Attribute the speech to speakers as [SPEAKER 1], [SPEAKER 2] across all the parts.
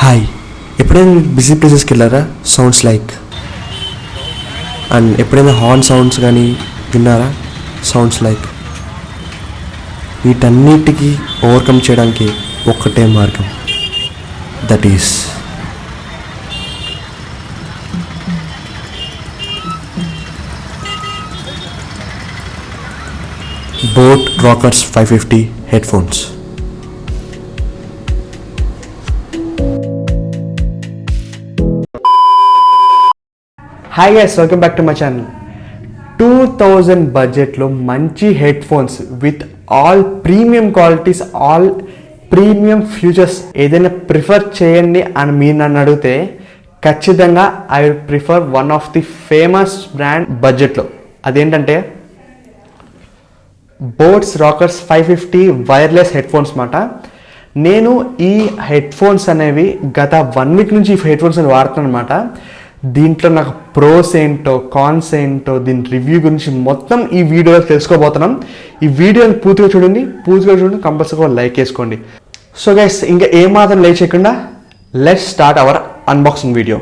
[SPEAKER 1] Hi, ఎప్పుడైనా busy ప్లేసెస్కి వెళ్ళారా? సౌండ్స్ లైక్ అండ్ ఎప్పుడైనా హార్న్ సౌండ్స్ కానీ విన్నారా? Sounds like. వీటన్నిటికీ ఓవర్కమ్ చేయడానికి ఒక్కటే మార్గం, that is boat rockers 550 headphones. Hi guys, welcome back to my channel. 2000 బడ్జెట్లో మంచి head phones with all premium qualities, all premium futures ఏదైనా ప్రిఫర్ చేయండి అని మీరు నన్ను అడిగితే ఖచ్చితంగా I will prefer one of the famous brand బడ్జెట్లో. అదేంటంటే boats rockers 550 wireless head phones మాట. నేను ఈ హెడ్ ఫోన్స్ అనేవి గత 1 వీక్ నుంచి ఈ హెడ్ ఫోన్స్ అని వాడుతున్నాను అనమాట. దీంట్లో నాకు ప్రోస్ ఏంటో, కాన్స్ ఏంటో, దీని రివ్యూ గురించి మొత్తం ఈ వీడియోలో తెలుసుకోబోతున్నాం. ఈ వీడియోని పూర్తిగా చూడండి, కంపల్సరీగా లైక్ చేసుకోండి. సో గైస్, ఇంకా ఏమాత్రం లేట్ చేయకుండా let's start our unboxing video.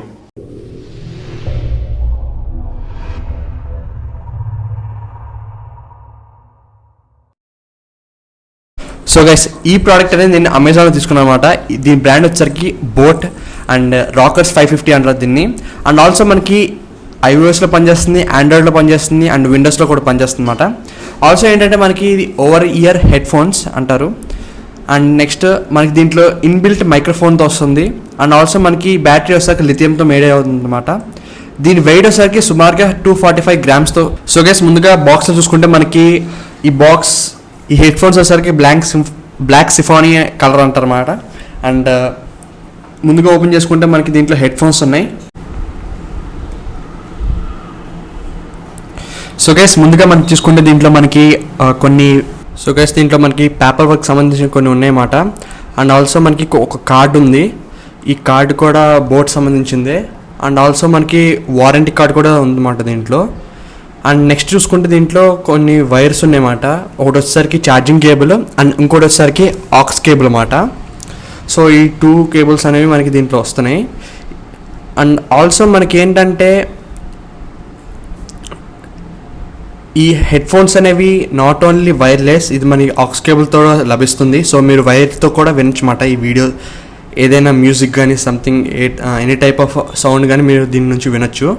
[SPEAKER 1] So guys, ఈ ప్రోడక్ట్ అనేది నేను అమెజాన్లో తీసుకున్నాను అనమాట. దీని బ్రాండ్ వచ్చేసరికి బోట్ అండ్ రాకర్స్ 550 అంటారు దీన్ని. అండ్ ఆల్సో మనకి ఐఓఎస్లో పనిచేస్తుంది, ఆండ్రాయిడ్లో పనిచేస్తుంది అండ్ విండోస్లో కూడా పనిచేస్తుంది అనమాట. ఆల్సో ఏంటంటే మనకి ఇది ఓవర్ ఇయర్ హెడ్ ఫోన్స్ అంటారు. అండ్ నెక్స్ట్ మనకి దీంట్లో ఇన్బిల్ట్ మైక్రోఫోన్తో వస్తుంది. అండ్ ఆల్సో మనకి బ్యాటరీ వచ్చేసరికి లిథియంతో మేడ్ అవుతుంది అనమాట. దీని వెయిట్ వచ్చేసరికి సుమారుగా 245 గ్రామ్స్తో. సో గైస్, ముందుగా బాక్స్లో చూసుకుంటే మనకి ఈ హెడ్ ఫోన్స్ వచ్చేసరికి బ్లాక్ సిఫానీ కలర్ అంటారు అన్నమాట. అండ్ ముందుగా ఓపెన్ చేసుకుంటే మనకి దీంట్లో హెడ్ ఫోన్స్ ఉన్నాయి. సో గైస్, ముందుగా మనం చూసుకుంటే దీంట్లో మనకి దీంట్లో మనకి పేపర్ వర్క్ సంబంధించిన కొన్ని ఉన్నాయన్నమాట. అండ్ ఆల్సో మనకి ఒక కార్డు ఉంది. ఈ కార్డు కూడా బోట్ సంబంధించిందే. అండ్ ఆల్సో మనకి వారంటీ కార్డు కూడా ఉందన్నమాట దీంట్లో. అండ్ నెక్స్ట్ చూసుకుంటే దీంట్లో కొన్ని వైర్స్ ఉన్నాయన్నమాట. ఒకటి వచ్చేసరికి ఛార్జింగ్ కేబుల్ అండ్ ఇంకోటి వచ్చేసరికి ఆక్స్ కేబుల్ అన్నమాట. సో ఈ 2 కేబుల్స్ అనేవి మనకి దీంట్లో వస్తున్నాయి. అండ్ ఆల్సో మనకి ఏంటంటే ఈ హెడ్ ఫోన్స్ అనేవి నాట్ ఓన్లీ వైర్లెస్, ఇది మనకి ఆక్స్ కేబుల్తో లభిస్తుంది. సో మీరు వైర్తో కూడా వినొచ్చమాట. ఈ వీడియో ఏదైనా మ్యూజిక్ కానీ something any type of sound కానీ మీరు దీని నుంచి వినొచ్చు.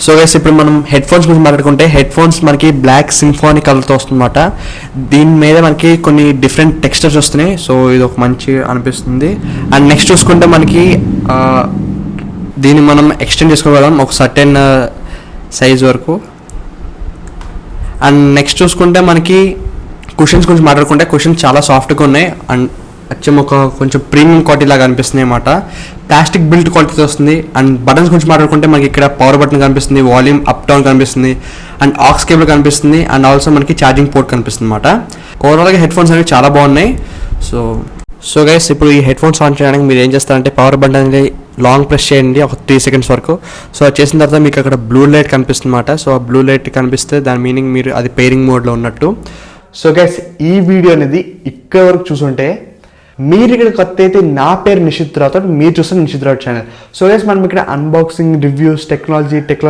[SPEAKER 1] సో గైస్, ఇప్పుడు మనం హెడ్ ఫోన్స్ గురించి మాట్లాడుకుంటే హెడ్ ఫోన్స్ మనకి బ్లాక్ సింఫానీ కలర్తో వస్తుందన్నమాట. దీని మీద మనకి కొన్ని డిఫరెంట్ టెక్స్చర్స్ వస్తున్నాయి. సో ఇది ఒక మంచి అనిపిస్తుంది. అండ్ నెక్స్ట్ చూసుకుంటే మనకి దీన్ని మనం ఎక్స్టెండ్ చేసుకోగలం ఒక సర్టెన్ సైజ్ వరకు. అండ్ నెక్స్ట్ చూసుకుంటే మనకి కుషన్స్ గురించి మాట్లాడుకుంటే కుషన్స్ చాలా సాఫ్ట్గా ఉన్నాయి. అండ్ కొంచెం ప్రీమియం క్వాలిటీ లాగా అనిపిస్తుంది అన్నమాట. ప్లాస్టిక్ బిల్ట్ క్వాలిటీ వస్తుంది. అండ్ బటన్స్ గురించి మాట్లాడుకుంటే మనకి ఇక్కడ పవర్ బటన్ కనిపిస్తుంది, వాల్యూమ్ అప్ డౌన్ కనిపిస్తుంది, అండ్ ఆక్స్ కేబుల్ కనిపిస్తుంది, అండ్ ఆల్సో మనకి ఛార్జింగ్ పోర్ట్ కనిపిస్తుంది అన్నమాట. ఓవరాల్గా హెడ్ ఫోన్స్ అనేవి చాలా బాగున్నాయి. సో గైస్, ఇప్పుడు ఈ హెడ్ ఫోన్స్ ఆన్ చేయడానికి మీరు ఏం చేస్తారంటే పవర్ బటన్ అనేది లాంగ్ ప్రెస్ చేయండి ఒక 3 seconds వరకు. సో అది చేసిన తర్వాత మీకు అక్కడ బ్లూ లైట్ కనిపిస్తుంది అన్నమాట. సో ఆ బ్లూ లైట్ కనిపిస్తే దాని మీనింగ్ మీరు అది పేరింగ్ మోడ్లో ఉన్నట్టు. సో గైస్, ఈ వీడియో అనేది ఇక్కడ వరకు చూసుంటే మీరు ఇక్కడ కొత్త అయితే నా పేరు నిషిత్ రాథోడ్, మీరు చూస్తున్న Nishit Rathod channel. So guys, మనం ఇక్కడ unboxing, reviews, technology tech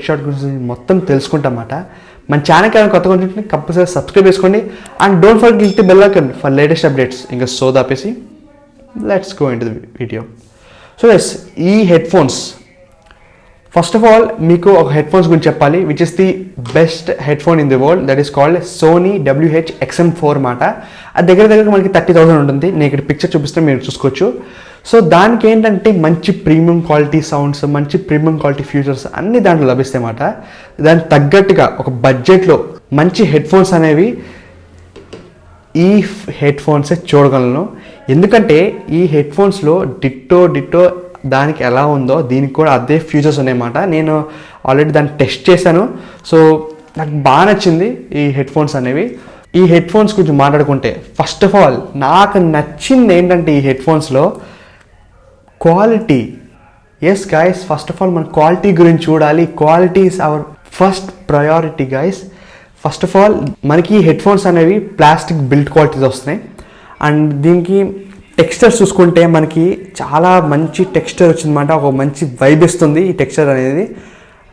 [SPEAKER 1] shot గురించి మొత్తం తెలుసుకుంటామన్నమాట. మన ఛానల్కి ఏమైనా కొత్తగా ఉంటే కంపల్సరీ సబ్స్క్రైబ్ చేసుకోండి. And don't forget to hit the bell icon for latest updates. ఇంకా ఆపేసి let's go into the video. So guys, ఈ headphones first of all మీకు ఒక హెడ్ ఫోన్స్ గురించి చెప్పాలి, which is the best headphone in the world. That is called Sony WH-XM4 మాట. అది దగ్గర మనకి 30,000 ఉంటుంది. నేను ఇక్కడ పిక్చర్ చూపిస్తే మీరు చూసుకోవచ్చు. సో దానికి ఏంటంటే మంచి ప్రీమియం క్వాలిటీ సౌండ్స్, మంచి ప్రీమియం క్వాలిటీ ఫీచర్స్ అన్ని దాంట్లో లభిస్తాయి అన్నమాట. దానికి తగ్గట్టుగా ఒక బడ్జెట్లో మంచి హెడ్ ఫోన్స్ అనేవి ఈ హెడ్ ఫోన్సే చూడగలను. ఎందుకంటే ఈ హెడ్ ఫోన్స్లో డిట్టో దానికి ఎలా ఉందో దీనికి కూడా అదే ఫీచర్స్ ఉన్నాయన్నమాట. నేను ఆల్రెడీ దాన్ని టెస్ట్ చేశాను. సో నాకు బాగా నచ్చింది ఈ హెడ్ ఫోన్స్ అనేవి. ఈ హెడ్ ఫోన్స్ గురించి మాట్లాడుకుంటే ఫస్ట్ ఆఫ్ ఆల్ నాకు నచ్చింది ఏంటంటే ఈ హెడ్ ఫోన్స్లో quality. Yes guys, first of all మన క్వాలిటీ గురించి చూడాలి. Quality is our first priority guys. First of all మనకి హెడ్ ఫోన్స్ అనేవి ప్లాస్టిక్ బిల్ట్ క్వాలిటీస్ వస్తున్నాయి. అండ్ దీనికి టెక్స్చర్ చూసుకుంటే మనకి చాలా మంచి టెక్స్చర్ వచ్చిందన్నమాట, ఒక మంచి వైబ్ ఇస్తుంది ఈ టెక్స్చర్ అనేది.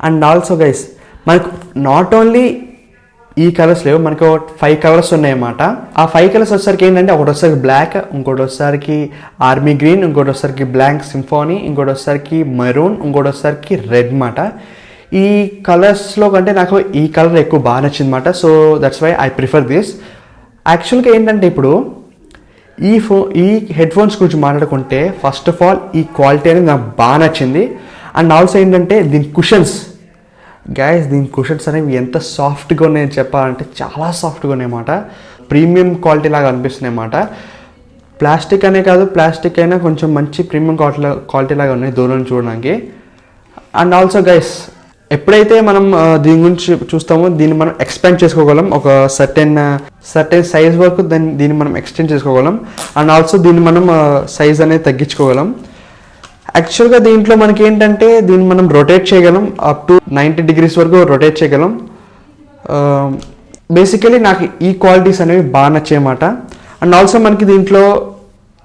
[SPEAKER 1] అండ్ ఆల్సో గైస్ మనకు నాట్ ఓన్లీ ఈ కలర్స్ లేవు, మనకు 5 కలర్స్ ఉన్నాయన్నమాట. ఆ 5 కలర్స్ వచ్చేసరికి ఏంటంటే ఒకటి వచ్చేసరికి బ్లాక్, ఇంకోటి వచ్చేసరికి ఆర్మీ గ్రీన్, ఇంకోటి వచ్చేసరికి బ్లాక్ సింఫోనీ, ఇంకోటి వచ్చేసరికి మెరూన్, ఇంకోటి వచ్చేసరికి రెడ్ అన్నమాట. ఈ కలర్స్లో కంటే నాకు ఈ కలర్ ఎక్కువ బాగా నచ్చింది అనమాట. So that's why I prefer this. యాక్చువల్గా ఏంటంటే ఇప్పుడు ఈ హెడ్ ఫోన్స్ గురించి మాట్లాడుకుంటే ఫస్ట్ ఆఫ్ ఆల్ ఈ క్వాలిటీ అనేది నాకు బాగా నచ్చింది. అండ్ ఆల్సో ఏంటంటే దీని కుషన్స్ గైస్, దీని కుషన్స్ అనేవి ఎంత సాఫ్ట్గా ఉన్నాయని చెప్పాలంటే చాలా సాఫ్ట్గా ఉన్నాయన్నమాట. ప్రీమియం క్వాలిటీ లాగా అనిపిస్తున్నాయి అన్నమాట. ప్లాస్టిక్ అనే కాదు, ప్లాస్టిక్ అయినా కొంచెం మంచి ప్రీమియం క్వాలిటీ లాగా ఉన్నాయి దూరం నుంచి చూడడానికి. అండ్ ఆల్సో గైస్ ఎప్పుడైతే మనం దీని గురించి చూస్తామో దీన్ని మనం ఎక్స్పాండ్ చేసుకోగలం, ఒక సర్టెన్ సైజ్ వరకు దీన్ని మనం ఎక్స్టెండ్ చేసుకోగలం. అండ్ ఆల్సో దీన్ని మనం సైజ్ అనేది తగ్గించుకోగలం. యాక్చువల్గా దీంట్లో మనకి ఏంటంటే దీన్ని మనం రొటేట్ చేయగలం, అప్ టు 90 degrees వరకు రొటేట్ చేయగలం. బేసికలీ నాకు ఈ క్వాలిటీస్ అనేవి బాగా నచ్చాయన్నమాట. అండ్ ఆల్సో మనకి దీంట్లో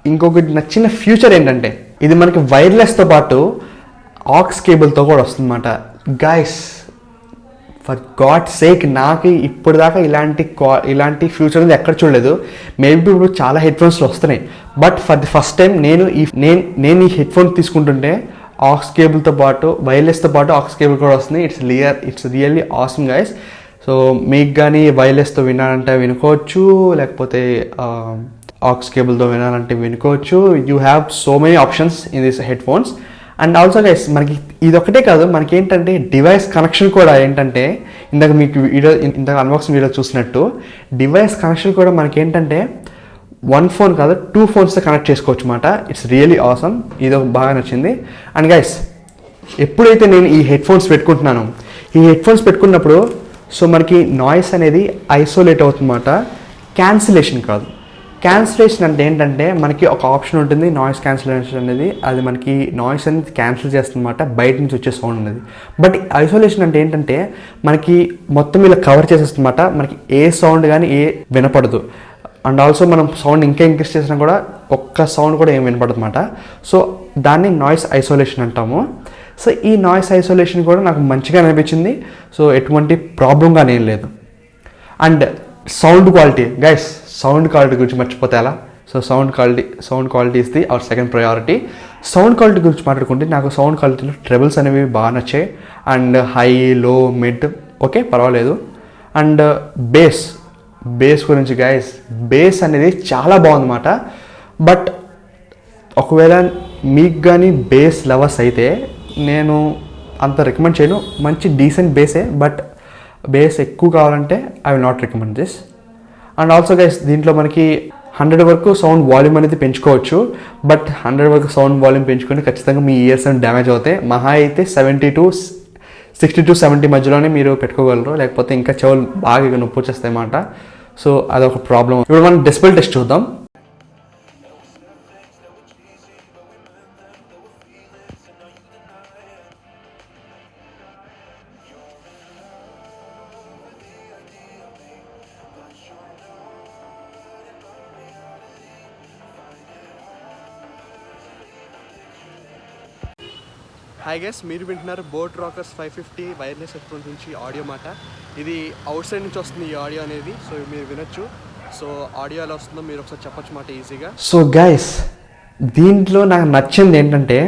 [SPEAKER 1] ఇంకొకటి నచ్చిన ఫ్యూచర్ ఏంటంటే ఇది మనకి వైర్లెస్తో పాటు ఆక్స్ కేబుల్తో కూడా వస్తుందన్నమాట. గైస్ ఫర్ గాడ్ సేక్ నాకు ఇప్పుడు దాకా ఇలాంటి ఫ్యూచర్ అనేది ఎక్కడ చూడలేదు. మేబీ ఇప్పుడు చాలా హెడ్ ఫోన్స్లో వస్తున్నాయి, but for the first time నేను ఈ హెడ్ ఫోన్ తీసుకుంటుంటే ఆక్స్ కేబుల్తో పాటు వైర్లెస్తో పాటు ఆక్స్ కేబుల్ కూడా వస్తుంది. It's really awesome guys. So మీకు కానీ వైర్లెస్తో వినాలంటే వినుకోవచ్చు, లేకపోతే ఆక్స్ కేబుల్తో వినాలంటే వినుకోవచ్చు. You have so many options in this headphones. And also guys మనకి ఇది ఒకటే కాదు, మనకి ఏంటంటే డివైస్ కనెక్షన్ కూడా ఏంటంటే ఇందాక అన్బాక్సింగ్ వీడియో చూసినట్టు డివైస్ కనెక్షన్ కూడా మనకి ఏంటంటే 1 ఫోన్ కాదు 2 ఫోన్స్తో కనెక్ట్ చేసుకోవచ్చు అన్నమాట. It's really awesome. ఇది బాగా నచ్చింది. అండ్ గైస్ ఎప్పుడైతే నేను ఈ హెడ్ ఫోన్స్ పెట్టుకుంటున్నాను, ఈ హెడ్ ఫోన్స్ పెట్టుకున్నప్పుడు సో మనకి నాయిస్ అనేది ఐసోలేట్ అవుతుందన్నమాట, క్యాన్సిలేషన్ కాదు. క్యాన్సిలేషన్ అంటే ఏంటంటే మనకి ఒక ఆప్షన్ ఉంటుంది నాయిస్ క్యాన్సిలేషన్ అనేది, అది మనకి నాయిస్ అనేది క్యాన్సిల్ చేస్తుందన్నమాట బయట నుంచి వచ్చే సౌండ్ అనేది. బట్ ఐసోలేషన్ అంటే ఏంటంటే మనకి మొత్తం ఇలా కవర్ చేసేస్తుందన్నమాట, మనకి ఏ సౌండ్ కానీ వినపడదు. అండ్ ఆల్సో మనం సౌండ్ ఇంకా ఇంక్రీస్ చేసినా కూడా ఒక్క సౌండ్ కూడా ఏం వినపడదు అన్నమాట. సో దాన్ని నాయిస్ ఐసోలేషన్ అంటాము. సో ఈ నాయిస్ ఐసోలేషన్ కూడా నాకు మంచిగా అనిపించింది. సో ఎటువంటి ప్రాబ్లం కానీ ఏం లేదు. And sound quality guys, sound quality గురించి మర్చిపోతే ఎలా? So sound quality is the our second priority. Sound quality గురించి మాట్లాడుకుంటే నాకు సౌండ్ క్వాలిటీలో ట్రెబుల్స్ అనేవి బాగా నచ్చాయి. And high, low, mid okay పర్వాలేదు. అండ్ బేస్ గురించి గైస్, బేస్ అనేది చాలా బాగుందన్నమాట. బట్ ఒకవేళ మీకు కానీ బేస్ లవర్స్ అయితే నేను అంత రికమెండ్ చేయను. మంచి డీసెంట్ బేసే, బట్ బేస్ ఎక్కువ కావాలంటే I will not recommend this. And also guys దీంట్లో మనకి 100 వరకు సౌండ్ వాల్యూమ్ అనేది పెంచుకోవచ్చు. బట్ 100 వరకు సౌండ్ వాల్యూమ్ పెంచుకుంటే ఖచ్చితంగా మీ ఇయర్స్ అని డ్యామేజ్ అవుతాయి. మహా అయితే 60 to 70 మధ్యలోనే మీరు పెట్టుకోగలరు, లేకపోతే ఇంకా చెవులు బాగా నొప్పి వచ్చేస్తాయి అన్నమాట. సో అదొక ప్రాబ్లం. ఇప్పుడు మనం డెసిబెల్ టెస్ట్ చూద్దాం. హాయ్ గైస్, మీరు వింటున్నారు boat rockers 550 wireless head phones నుంచి ఆడియో మాట. ఇది అవుట్ సైడ్ నుంచి వస్తుంది ఈ ఆడియో అనేది, సో మీరు వినొచ్చు. సో ఆడియో ఎలా వస్తుందో మీరు ఒకసారి చెప్పొచ్చు మాట ఈజీగా. సో గైస్ దీంట్లో నాకు నచ్చింది ఏంటంటే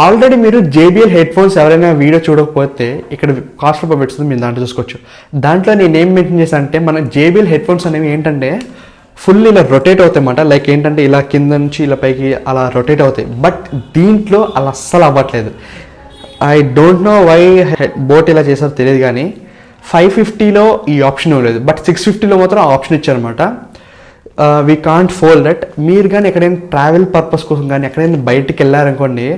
[SPEAKER 1] ఆల్రెడీ మీరు JBL హెడ్ ఫోన్స్ ఎవరైనా వీడియో చూడకపోతే ఇక్కడ కాస్ట్ రూపాయి పెడుతుంది, మీరు దాంట్లో చూసుకోవచ్చు. దాంట్లో నేను ఏం మెన్షన్ చేశాను అంటే మన JBL హెడ్ ఫోన్స్ అనేవి ఏంటంటే ఫుల్ ఇలా రొటేట్ అవుతాయి అన్నమాట. లైక్ ఏంటంటే ఇలా కింద నుంచి ఇలా పైకి అలా రొటేట్ అవుతాయి. బట్ దీంట్లో అలా అస్సలు అవ్వట్లేదు. I don't know why boAt ఇలా చేసారో తెలియదు, కానీ 550లో ఈ ఆప్షన్ ఇవ్వలేదు, బట్ 650లో మాత్రం ఆ ఆప్షన్ ఇచ్చారనమాట. We can't fold that. మీరు కానీ ఎక్కడైనా ట్రావెల్ పర్పస్ కోసం కానీ ఎక్కడైనా బయటికి వెళ్ళారనుకోండి,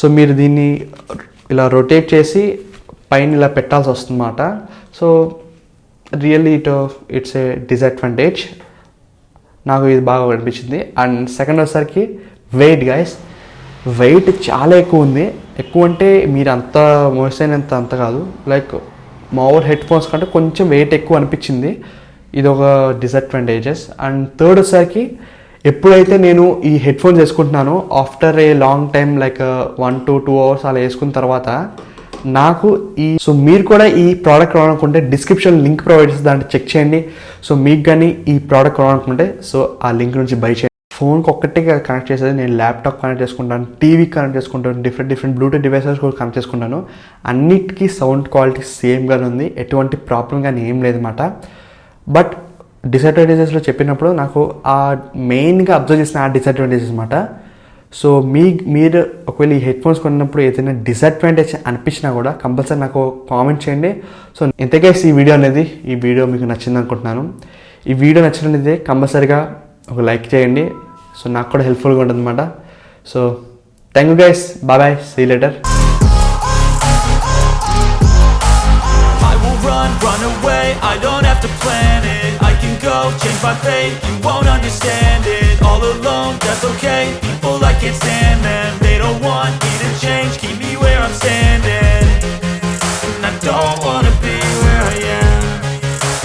[SPEAKER 1] సో మీరు దీన్ని ఇలా రొటేట్ చేసి పైన ఇలా పెట్టాల్సి వస్తుందన్నమాట. So really it's a disadvantage. నాకు ఇది బాగా అనిపించింది. అండ్ సెకండ్ వచ్చేసరికి వెయిట్ గైస్, వెయిట్ చాలా ఎక్కువ ఉంది. ఎక్కువ అంటే మీరు అంత మోసైనంత అంత కాదు, లైక్ మామూలు హెడ్ ఫోన్స్ కంటే కొంచెం వెయిట్ ఎక్కువ అనిపించింది. ఇది ఒక డిసడ్వాంటేజెస్. అండ్ థర్డ్ వచ్చేసరికి ఎప్పుడైతే నేను ఈ హెడ్ ఫోన్స్ వేసుకుంటున్నానో after a long time like 1 to 2 hours అలా వేసుకున్న తర్వాత నాకు సో మీరు కూడా ఈ ప్రోడక్ట్ కొనాలనుకుంటే డిస్క్రిప్షన్ లింక్ ప్రొవైడ్ చేసి దాంట్లో చెక్ చేయండి. సో మీకు కానీ ఈ ప్రోడక్ట్ కొనాలనుకుంటే సో ఆ లింక్ నుంచి బై చేయండి. ఫోన్కి ఒక్కటే కనెక్ట్ చేసేది, నేను ల్యాప్టాప్ కనెక్ట్ చేసుకుంటాను, టీవీకి కనెక్ట్ చేసుకుంటాను, డిఫరెంట్ బ్లూటూత్ డివైసెస్ కూడా కనెక్ట్ చేసుకుంటాను. అన్నిటికీ సౌండ్ క్వాలిటీ సేమ్గానే ఉంది, ఎటువంటి ప్రాబ్లం కానీ ఏం లేదన్నమాట. బట్ డిసడ్వాంటేజెస్లో చెప్పినప్పుడు నాకు ఆ మెయిన్గా అబ్జర్వ్ చేసిన ఆ డిసడ్వాంటేజెస్ అనమాట. సో మీరు ఒకవేళ ఈ హెడ్ ఫోన్స్ కొన్నప్పుడు ఏదైనా డిసడ్వాంటేజ్ అనిపించినా కూడా కంపల్సరీ నాకు కామెంట్ చేయండి. సో ఇంతకేసి ఈ వీడియో మీకు నచ్చింది అనుకుంటున్నాను. ఈ వీడియో నచ్చినట్లయితే కంపల్సరీగా ఒక లైక్ చేయండి. సో నాకు కూడా హెల్ప్ఫుల్గా ఉంటుంది అనమాట. So thank you guys, bye, see you later.
[SPEAKER 2] Run away, I don't have to plan it. I can go, change my fate, you won't understand it. All alone, that's okay, people I can't stand them. They don't want me to change, keep me where I'm standing. And I don't wanna be where I am,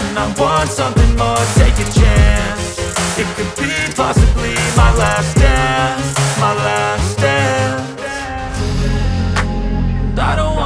[SPEAKER 2] and I want something more, take a chance. It could be possibly my last stand.